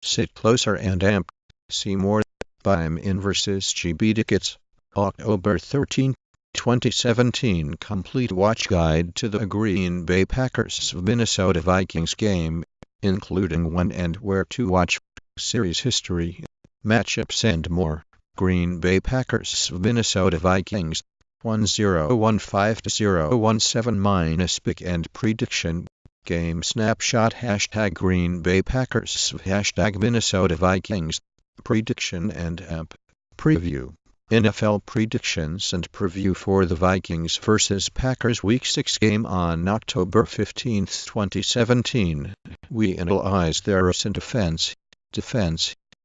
Sit closer and amp. See more. Bime in versus GB tickets. October 13, 2017. Complete watch guide to the Green Bay Packers Minnesota Vikings game, including when and where to watch, series history, matchups and more. Green Bay Packers Minnesota Vikings 1015-017 pick and prediction. Game snapshot #Green Bay Packers #Minnesota Vikings prediction and amp. Preview. NFL predictions and preview for the Vikings vs. Packers Week 6 game on October 15, 2017. We analyze their recent defense,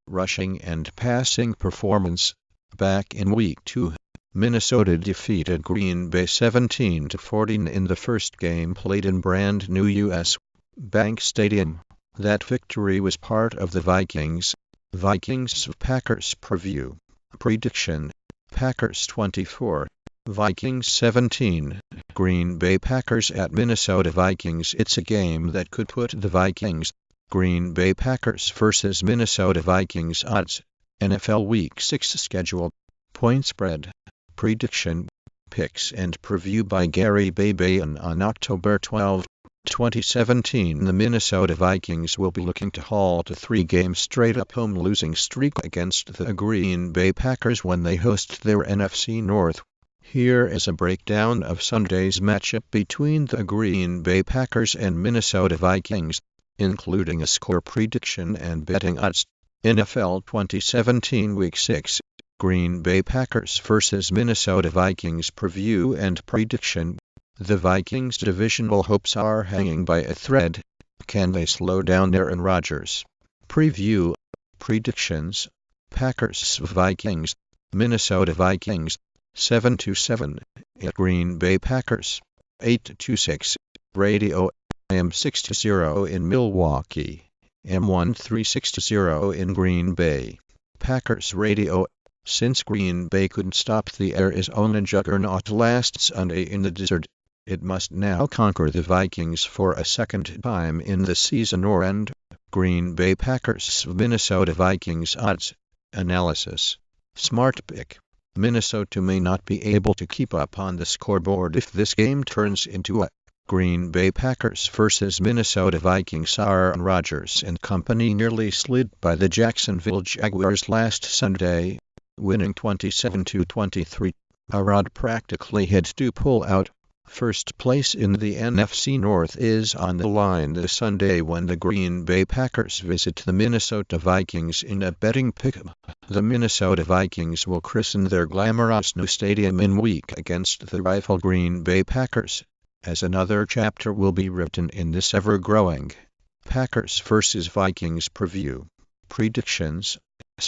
rushing and passing performance. Back in Week 2, Minnesota defeated Green Bay 17-14 in the first game played in brand new U.S. Bank Stadium. That victory was part of the Vikings Packers preview. Prediction: Packers 24, Vikings 17. Green Bay Packers at Minnesota Vikings. It's a game that could put the Vikings. Green Bay Packers vs. Minnesota Vikings odds. NFL Week 6 schedule. Point spread. Prediction, picks and preview by Garry Baybayan on October 12, 2017. The Minnesota Vikings will be looking to halt a 3-game straight-up home losing streak against the Green Bay Packers when they host their NFC North. Here is a breakdown of Sunday's matchup between the Green Bay Packers and Minnesota Vikings, including a score prediction and betting odds. NFL 2017 Week 6. Green Bay Packers vs. Minnesota Vikings preview and prediction. The Vikings' divisional hopes are hanging by a thread. Can they slow down Aaron Rodgers? Preview. Predictions. Packers Vikings. Minnesota Vikings 7-7 at Green Bay Packers 8-6. Radio. AM 6-0 in Milwaukee. M1360 in Green Bay. Packers Radio. Since Green Bay couldn't stop the Arizona juggernaut last Sunday in the desert, it must now conquer the Vikings for a second time in the season or end. Green Bay Packers Minnesota Vikings odds. Analysis. Smart pick. Minnesota may not be able to keep up on the scoreboard if this game turns into a Green Bay Packers vs. Minnesota Vikings. Aaron Rodgers and company nearly slid by the Jacksonville Jaguars last Sunday, winning 27-23. Aaron practically had to pull out. First place in the NFC North is on the line this Sunday when the Green Bay Packers visit the Minnesota Vikings in a betting pick'em. The Minnesota Vikings will christen their glamorous new stadium in week against the rival Green Bay Packers, as another chapter will be written in this ever-growing Packers vs. Vikings preview. Predictions.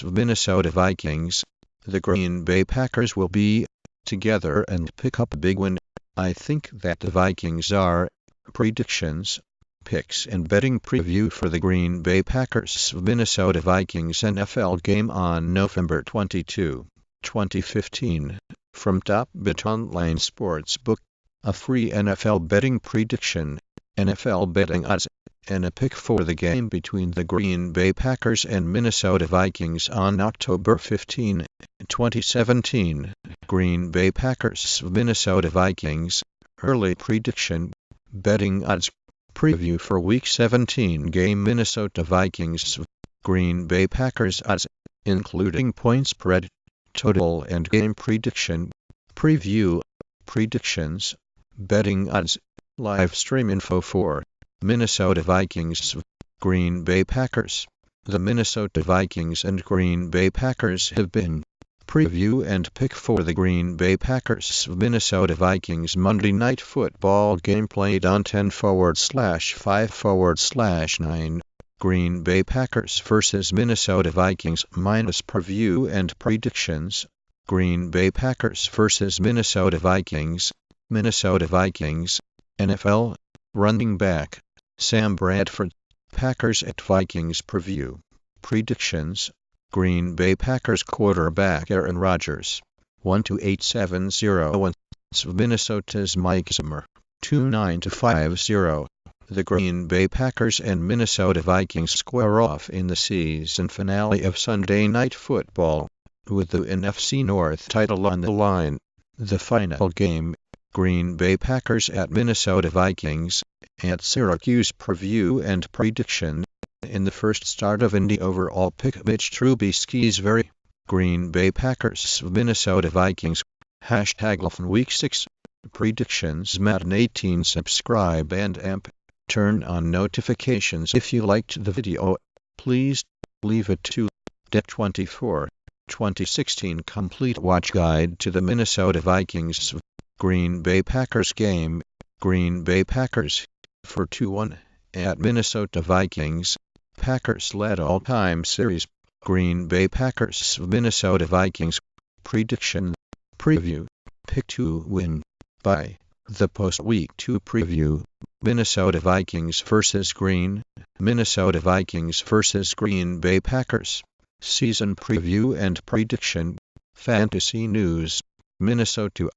Minnesota Vikings. The Green Bay Packers will be together and pick up a big win. I think that the Vikings are. Predictions, picks and betting preview for the Green Bay Packers Minnesota Vikings NFL game on November 22, 2015. From Top Bet Online Sportsbook. A free NFL betting prediction, NFL betting odds, and a pick for the game between the Green Bay Packers and Minnesota Vikings on October 15, 2017. Green Bay Packers Minnesota Vikings early prediction, betting odds, preview for Week 17 game Minnesota Vikings Green Bay Packers odds, including point spread, total and game prediction. Preview. Predictions, betting odds, live stream info for Minnesota Vikings Green Bay Packers. The Minnesota Vikings and Green Bay Packers have been. Preview and pick for the Green Bay Packers Minnesota Vikings Monday Night Football game played on 10/5/9. Green Bay Packers vs. Minnesota Vikings minus preview and predictions. Green Bay Packers vs. Minnesota Vikings. Minnesota Vikings. NFL. Running back. Sam Bradford. Packers at Vikings preview. Predictions. Green Bay Packers quarterback Aaron Rodgers. 12870. Minnesota's Mike Zimmer. 2950. The Green Bay Packers and Minnesota Vikings square off in the season finale of Sunday Night Football, with the NFC North title on the line. The final game, Green Bay Packers at Minnesota Vikings, at Syracuse. Preview and prediction. In the first start of Indy overall pick, Mitch Trubisky's very Green Bay Packers Minnesota Vikings. #Golf Week 6. Predictions. Madden 18. Subscribe and turn on notifications. If you liked the video, please leave it to 24. 2016 Complete Watch Guide to the Minnesota Vikings Green Bay Packers game. Green Bay Packers 4-1 at Minnesota Vikings. Packers led all-time series. Green Bay Packers Minnesota Vikings. Prediction. Preview. Pick 2 win by the post-week 2 preview. Minnesota Vikings vs. Minnesota Vikings vs. Green Bay Packers. Season preview and prediction. Fantasy news. Minnesota